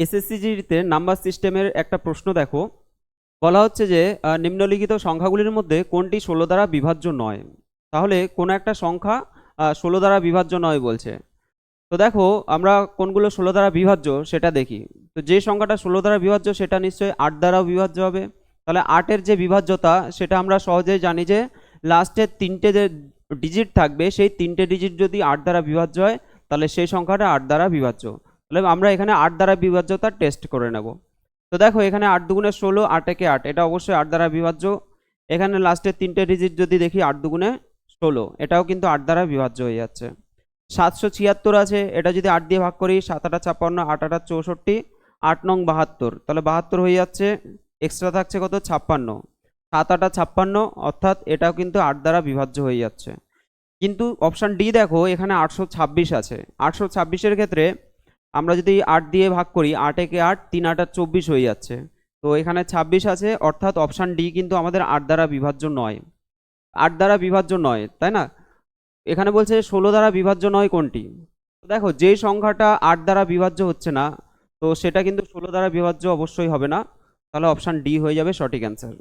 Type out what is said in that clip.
এসএসসিজিতে number সিস্টেমের একটা প্রশ্ন দেখো। বলা হচ্ছে যে নিম্নলিখিত সংখ্যাগুলির মধ্যে কোনটি 16 দ্বারা বিভাজ্য নয়। তাহলে কোন একটা সংখ্যা 16 দ্বারা বিভাজ্য নয় বলছে। তো দেখো আমরা কোনগুলো 16 দ্বারা বিভাজ্য সেটা দেখি। তো যে সংখ্যাটা 16 দ্বারা বিভাজ্য সেটা নিশ্চয়ই 8 দ্বারাও বিভাজ্য হবে। তাহলে 8-এর যে বিভাজ্যতা সেটা আমরা সহজেই জানি যে লাস্টের 3টে যে ডিজিট থাকবে সেই 3টে ডিজিট যদি 8 দ্বারা বিভাজ্য হয় তাহলে সেই সংখ্যাটা 8 দ্বারা বিভাজ্য। তাহলে আমরা এখানে 8 দ্বারা বিভাজ্যতা টেস্ট করে নেব। তো দেখো এখানে 8 দুগুণে 16, 8 একে 8, এটা অবশ্যই 8 দ্বারা বিভাজ্য। এখানে লাস্টের 3টে ডিজিট যদি দেখি 8 দুগুণে 16, এটাও কিন্তু 8 দ্বারা বিভাজ্য হয়ে যাচ্ছে। 776 আছে, এটা যদি 8 দিয়ে ভাগ করি 7 8 56, 8 8 64, 8 নং 72, তাহলে 72 হয়ে যাচ্ছে। এক্সট্রা থাকছে কত? 56। 7 8 56, অর্থাৎ এটাও কিন্তু 8 দ্বারা বিভাজ্য হয়ে যাচ্ছে। কিন্তু অপশান ডি দেখো এখানে 826 আছে। 826-এর ক্ষেত্রে আমরা যদি 8 দিয়ে ভাগ করি 8 একে 8, 3 8 24 হয়ে যাচ্ছে। তো এখানে 26 আছে, অর্থাৎ অপশান ডি কিন্তু আমাদের 8 দ্বারা বিভাজ্য নয়। 8 দ্বারা বিভাজ্য নয়, তাই না? এখানে বলছে 16 দ্বারা বিভাজ্য নয় কোনটি। তো দেখো যেই সংখ্যাটা 8 দ্বারা বিভাজ্য হচ্ছে না তো সেটা কিন্তু 16 দ্বারা বিভাজ্য অবশ্যই হবে না। তাহলে অপশান ডি হয়ে যাবে সঠিক অ্যান্সার।